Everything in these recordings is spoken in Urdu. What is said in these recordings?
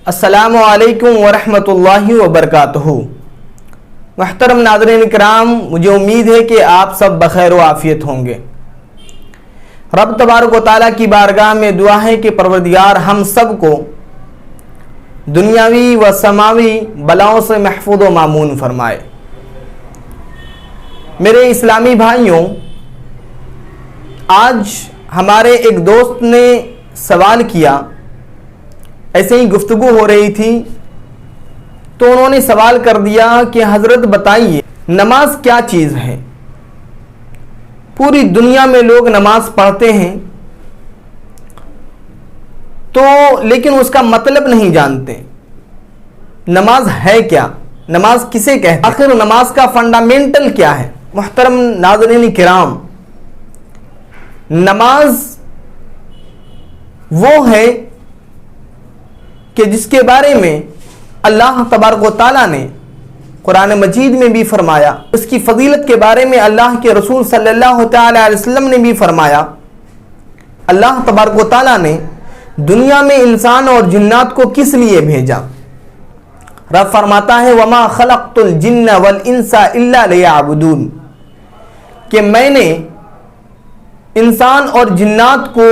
السلام علیکم ورحمۃ اللہ وبرکاتہ۔ محترم ناظرین کرام، مجھے امید ہے کہ آپ سب بخیر و عافیت ہوں گے۔ رب تبارک و تعالیٰ کی بارگاہ میں دعا ہے کہ پروردگار ہم سب کو دنیاوی و سماوی بلاؤں سے محفوظ و مامون فرمائے۔ میرے اسلامی بھائیوں، آج ہمارے ایک دوست نے سوال کیا، ایسے ہی گفتگو ہو رہی تھی تو انہوں نے سوال کر دیا کہ حضرت بتائیے نماز کیا چیز ہے؟ پوری دنیا میں لوگ نماز پڑھتے ہیں تو لیکن اس کا مطلب نہیں جانتے۔ نماز ہے کیا؟ نماز کسے کہتے ہیں؟ آخر نماز کا فنڈامنٹل کیا ہے؟ محترم ناظرین کرام، نماز وہ ہے کہ جس کے بارے میں اللہ تبارک و تعالیٰ نے قرآن مجید میں بھی فرمایا، اس کی فضیلت کے بارے میں اللہ کے رسول صلی اللہ تعالی علیہ وسلم نے بھی فرمایا۔ اللہ تبارک و تعالیٰ نے دنیا میں انسان اور جنات کو کس لیے بھیجا؟ رب فرماتا ہے وَمَا خَلَقْتُ الْجِنَّ وَالْإِنسَ إِلَّا لِيَعْبُدُونَ، کہ میں نے انسان اور جنات کو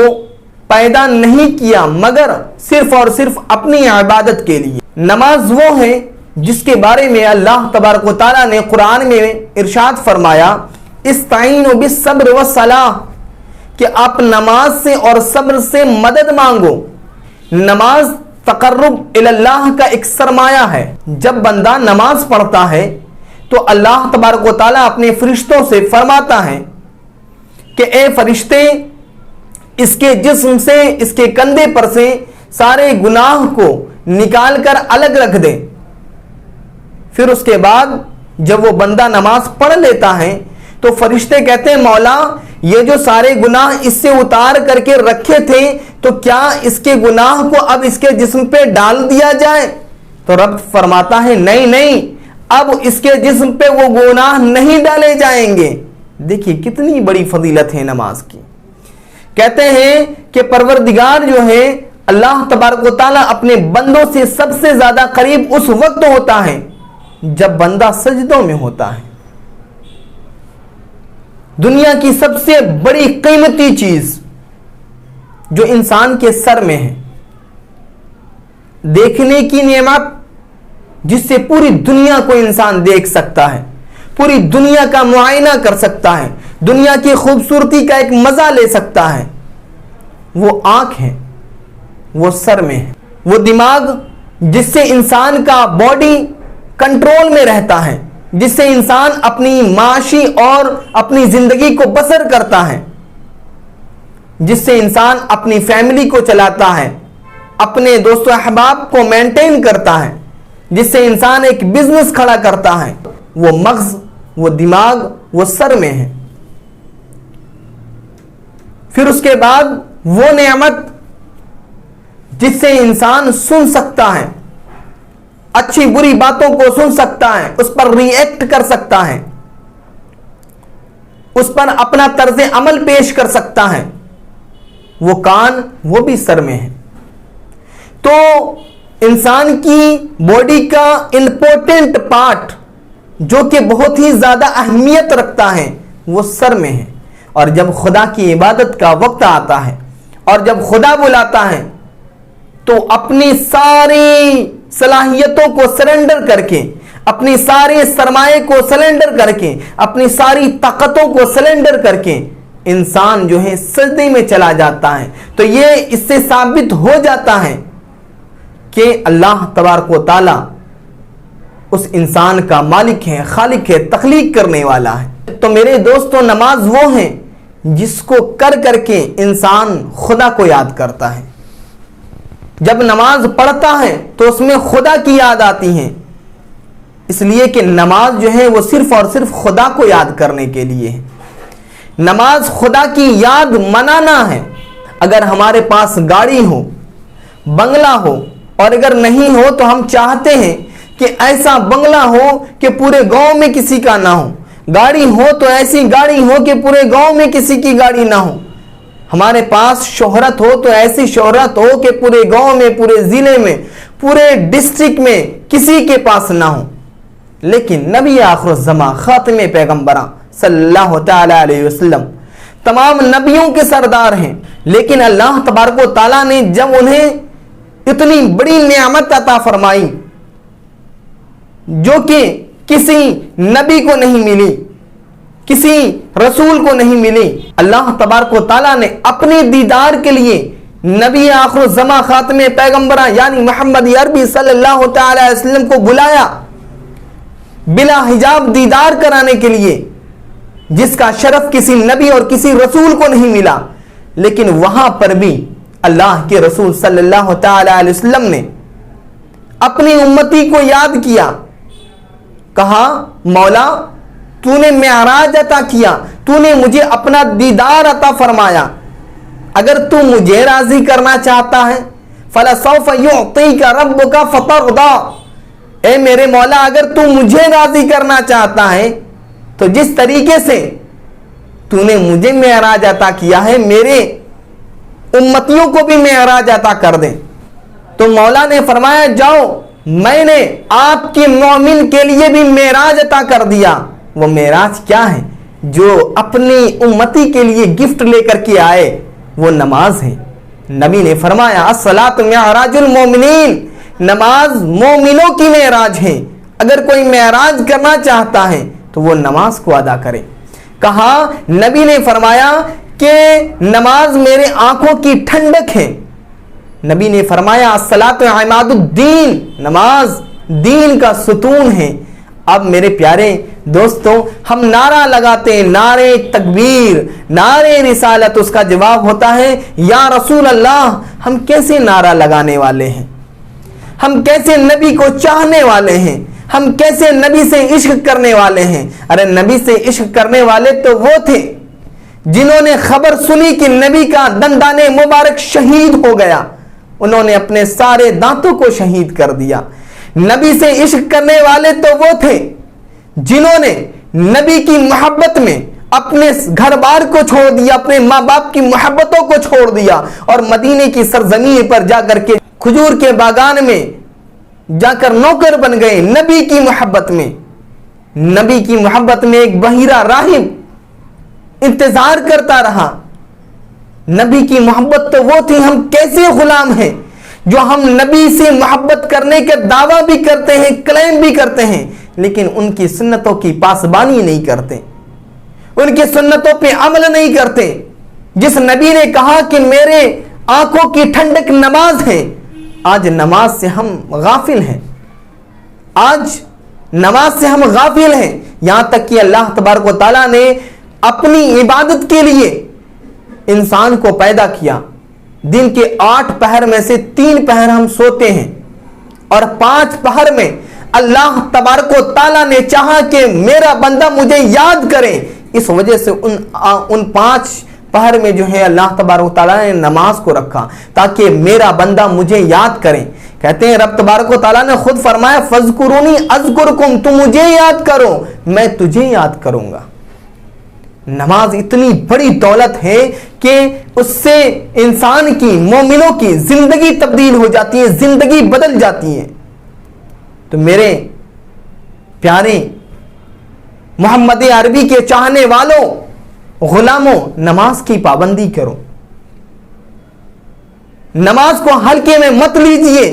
پیدا نہیں کیا مگر صرف اور صرف اپنی عبادت کے لیے۔ نماز وہ ہے جس کے بارے میں اللہ تبارک و تعالیٰ نے قرآن میں ارشاد فرمایا استعینوا بالصبر والصلاۃ، کہ آپ نماز سے اور صبر سے مدد مانگو۔ نماز تقرب الی اللہ کا ایک سرمایہ ہے۔ جب بندہ نماز پڑھتا ہے تو اللہ تبارک و تعالیٰ اپنے فرشتوں سے فرماتا ہے کہ اے فرشتے، اس کے جسم سے، اس کے کندھے پر سے سارے گناہ کو نکال کر الگ رکھ دے۔ پھر اس کے بعد جب وہ بندہ نماز پڑھ لیتا ہے تو فرشتے کہتے ہیں مولا، یہ جو سارے گناہ اس سے اتار کر کے رکھے تھے تو کیا اس کے گناہ کو اب اس کے جسم پہ ڈال دیا جائے؟ تو رب فرماتا ہے نہیں نہیں، اب اس کے جسم پہ وہ گناہ نہیں ڈالے جائیں گے۔ دیکھیے کتنی بڑی فضیلت ہے نماز کی۔ کہتے ہیں کہ پروردگار جو ہے اللہ تبارک و تعالیٰ اپنے بندوں سے سب سے زیادہ قریب اس وقت ہوتا ہے جب بندہ سجدوں میں ہوتا ہے۔ دنیا کی سب سے بڑی قیمتی چیز جو انسان کے سر میں ہے، دیکھنے کی نعمت جس سے پوری دنیا کو انسان دیکھ سکتا ہے، پوری دنیا کا معائنہ کر سکتا ہے، دنیا کی خوبصورتی کا ایک مزہ لے سکتا ہے، وہ آنکھ ہے، وہ سر میں ہے۔ وہ دماغ جس سے انسان کا باڈی کنٹرول میں رہتا ہے، جس سے انسان اپنی معاشی اور اپنی زندگی کو بسر کرتا ہے، جس سے انسان اپنی فیملی کو چلاتا ہے، اپنے دوست و احباب کو مینٹین کرتا ہے، جس سے انسان ایک بزنس کھڑا کرتا ہے، وہ مغز، وہ دماغ، وہ سر میں ہے۔ پھر اس کے بعد وہ نعمت جس سے انسان سن سکتا ہے، اچھی بری باتوں کو سن سکتا ہے، اس پر ری ایکٹ کر سکتا ہے، اس پر اپنا طرز عمل پیش کر سکتا ہے، وہ کان، وہ بھی سر میں ہے۔ تو انسان کی باڈی کا امپورٹنٹ پارٹ جو کہ بہت ہی زیادہ اہمیت رکھتا ہے وہ سر میں ہے۔ اور جب خدا کی عبادت کا وقت آتا ہے اور جب خدا بلاتا ہے تو اپنی ساری صلاحیتوں کو سرنڈر کر کے، اپنی سارے سرمایے کو سرنڈر کر کے، اپنی ساری طاقتوں کو سرنڈر کر کے انسان جو ہے سجدے میں چلا جاتا ہے۔ تو یہ اس سے ثابت ہو جاتا ہے کہ اللہ تبارک و تعالی اس انسان کا مالک ہے، خالق ہے، تخلیق کرنے والا ہے۔ تو میرے دوستو، نماز وہ ہے جس کو کر کر کے انسان خدا کو یاد کرتا ہے۔ جب نماز پڑھتا ہے تو اس میں خدا کی یاد آتی ہے، اس لیے کہ نماز جو ہے وہ صرف اور صرف خدا کو یاد کرنے کے لیے ہے۔ نماز خدا کی یاد منانا ہے۔ اگر ہمارے پاس گاڑی ہو، بنگلہ ہو، اور اگر نہیں ہو تو ہم چاہتے ہیں کہ ایسا بنگلہ ہو کہ پورے گاؤں میں کسی کا نہ ہو، گاڑی ہو تو ایسی گاڑی ہو کہ پورے گاؤں میں کسی کی گاڑی نہ ہو، ہمارے پاس شہرت ہو تو ایسی شہرت ہو کہ پورے گاؤں میں، پورے ضلع میں، پورے ڈسٹرکٹ میں کسی کے پاس نہ ہو، لیکن نبی آخر الزمان خاتم پیغمبراں صلی اللہ تعالی علیہ وسلم تمام نبیوں کے سردار ہیں، لیکن اللہ تبارک و تعالیٰ نے جب انہیں اتنی بڑی نعمت عطا فرمائی جو کہ کسی نبی کو نہیں ملی، کسی رسول کو نہیں ملی، اللہ تبارک و تعالیٰ نے اپنے دیدار کے لیے نبی آخر الزمان خاتم پیغمبراں یعنی محمد عربی صلی اللہ تعالی علیہ وسلم کو بلایا بلا حجاب دیدار کرانے کے لیے، جس کا شرف کسی نبی اور کسی رسول کو نہیں ملا، لیکن وہاں پر بھی اللہ کے رسول صلی اللہ تعالی علیہ وسلم نے اپنی امتی کو یاد کیا، کہا مولا تو نے معراج عطا کیا، تو نے مجھے اپنا دیدار عطا فرمایا، اگر تو مجھے راضی کرنا چاہتا ہے فَلَسَوْفَ يُعْطِيكَ رَبُّكَ فَتَرْضَى، اے میرے مولا اگر تو مجھے راضی کرنا چاہتا ہے تو جس طریقے سے تو نے مجھے معراج عطا کیا ہے میرے امتیوں کو بھی معراج عطا کر دے۔ تو مولا نے فرمایا جاؤ میں نے آپ کے مومن کے لیے بھی معراج عطا کر دیا۔ وہ معراج کیا ہے؟ جو اپنی امتی کے لیے گفٹ لے کر کے آئے، وہ نماز ہے۔ نبی نے فرمایا الصلاۃ معراج المومنین، نماز مومنوں کی معراج ہے، اگر کوئی معراج کرنا چاہتا ہے تو وہ نماز کو ادا کرے۔ کہا نبی نے فرمایا کہ نماز میرے آنکھوں کی ٹھنڈک ہے۔ نبی نے فرمایا الصلاۃ عماد الدین، نماز دین کا ستون ہے۔ اب میرے پیارے دوستوں ہم نعرہ لگاتے ہیں، نعرے تکبیر، نعرے رسالت، اس کا جواب ہوتا ہے یا رسول اللہ۔ ہم کیسے نعرہ لگانے والے ہیں؟ ہم کیسے نبی کو چاہنے والے ہیں؟ ہم کیسے نبی سے عشق کرنے والے ہیں؟ ارے نبی سے عشق کرنے والے تو وہ تھے جنہوں نے خبر سنی کہ نبی کا دندان مبارک شہید ہو گیا، انہوں نے اپنے سارے دانتوں کو شہید کر دیا۔ نبی سے عشق کرنے والے تو وہ تھے جنہوں نے نبی کی محبت میں اپنے گھر بار کو چھوڑ دیا، اپنے ماں باپ کی محبتوں کو چھوڑ دیا، اور مدینے کی سرزمین پر جا کر کے کھجور کے باغان میں جا کر نوکر بن گئے نبی کی محبت میں۔ نبی کی محبت میں ایک بحیرہ راہب انتظار کرتا رہا۔ نبی کی محبت تو وہ تھی، ہم کیسے غلام ہیں جو ہم نبی سے محبت کرنے کے دعویٰ بھی کرتے ہیں، کلیم بھی کرتے ہیں، لیکن ان کی سنتوں کی پاسبانی نہیں کرتے، ان کی سنتوں پہ عمل نہیں کرتے۔ جس نبی نے کہا کہ میرے آنکھوں کی ٹھنڈک نماز ہے، آج نماز سے ہم غافل ہیں، آج نماز سے ہم غافل ہیں، یہاں تک کہ اللہ تبارک و تعالیٰ نے اپنی عبادت کے لیے انسان کو پیدا کیا۔ دن کے 8 پہر میں سے 3 پہر ہم سوتے ہیں، اور 5 پہر میں اللہ تبارک و تعالیٰ نے چاہا کہ میرا بندہ مجھے یاد کرے، اس وجہ سے ان 5 پہر میں جو ہے اللہ تبارک و تعالیٰ نے نماز کو رکھا تاکہ میرا بندہ مجھے یاد کرے۔ کہتے ہیں رب تبارک و تعالیٰ نے خود فرمایا فَاذْكُرُونِي أَذْكُرْكُمْ، تم مجھے یاد کرو میں تجھے یاد کروں گا۔ نماز اتنی بڑی دولت ہے کہ اس سے انسان کی، مومنوں کی زندگی تبدیل ہو جاتی ہے، زندگی بدل جاتی ہے۔ تو میرے پیارے محمد عربی کے چاہنے والوں، غلاموں، نماز کی پابندی کرو، نماز کو ہلکے میں مت لیجئے،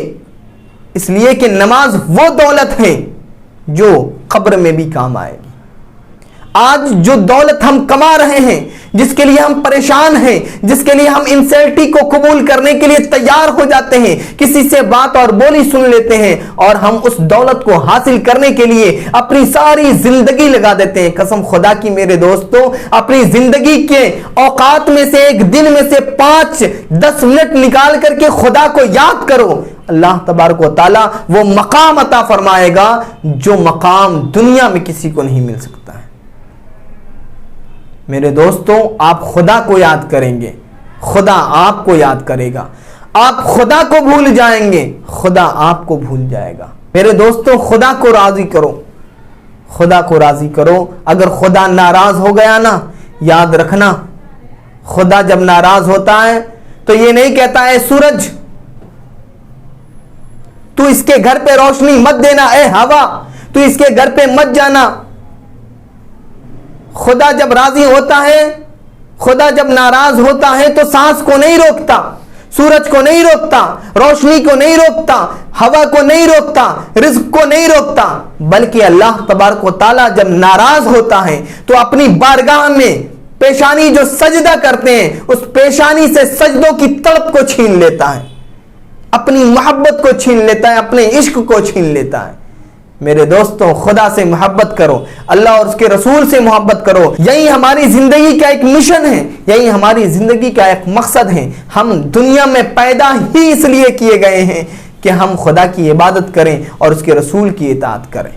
اس لیے کہ نماز وہ دولت ہے جو قبر میں بھی کام آئے گی۔ آج جو دولت ہم کما رہے ہیں، جس کے لیے ہم پریشان ہیں، جس کے لیے ہم انسلٹی کو قبول کرنے کے لیے تیار ہو جاتے ہیں، کسی سے بات اور بولی سن لیتے ہیں، اور ہم اس دولت کو حاصل کرنے کے لیے اپنی ساری زندگی لگا دیتے ہیں۔ قسم خدا کی میرے دوستوں، اپنی زندگی کے اوقات میں سے ایک دن میں سے 5-10 منٹ نکال کر کے خدا کو یاد کرو، اللہ تبارک و تعالیٰ وہ مقام عطا فرمائے گا جو مقام دنیا میں کسی کو نہیں مل سکتا ہے۔ میرے دوستوں آپ خدا کو یاد کریں گے، خدا آپ کو یاد کرے گا۔ آپ خدا کو بھول جائیں گے، خدا آپ کو بھول جائے گا۔ میرے دوستوں خدا کو راضی کرو، خدا کو راضی کرو۔ اگر خدا ناراض ہو گیا نا، یاد رکھنا خدا جب ناراض ہوتا ہے تو یہ نہیں کہتا ہے سورج تو اس کے گھر پہ روشنی مت دینا، اے ہوا تو اس کے گھر پہ مت جانا۔ خدا جب راضی ہوتا ہے، خدا جب ناراض ہوتا ہے تو سانس کو نہیں روکتا، سورج کو نہیں روکتا، روشنی کو نہیں روکتا، ہوا کو نہیں روکتا، رزق کو نہیں روکتا، بلکہ اللہ تبارک و تعالیٰ جب ناراض ہوتا ہے تو اپنی بارگاہ میں پیشانی جو سجدہ کرتے ہیں اس پیشانی سے سجدوں کی تڑپ کو چھین لیتا ہے، اپنی محبت کو چھین لیتا ہے، اپنے عشق کو چھین لیتا ہے۔ میرے دوستوں، خدا سے محبت کرو، اللہ اور اس کے رسول سے محبت کرو۔ یہی ہماری زندگی کا ایک مشن ہے، یہی ہماری زندگی کا ایک مقصد ہے۔ ہم دنیا میں پیدا ہی اس لیے کیے گئے ہیں کہ ہم خدا کی عبادت کریں اور اس کے رسول کی اطاعت کریں۔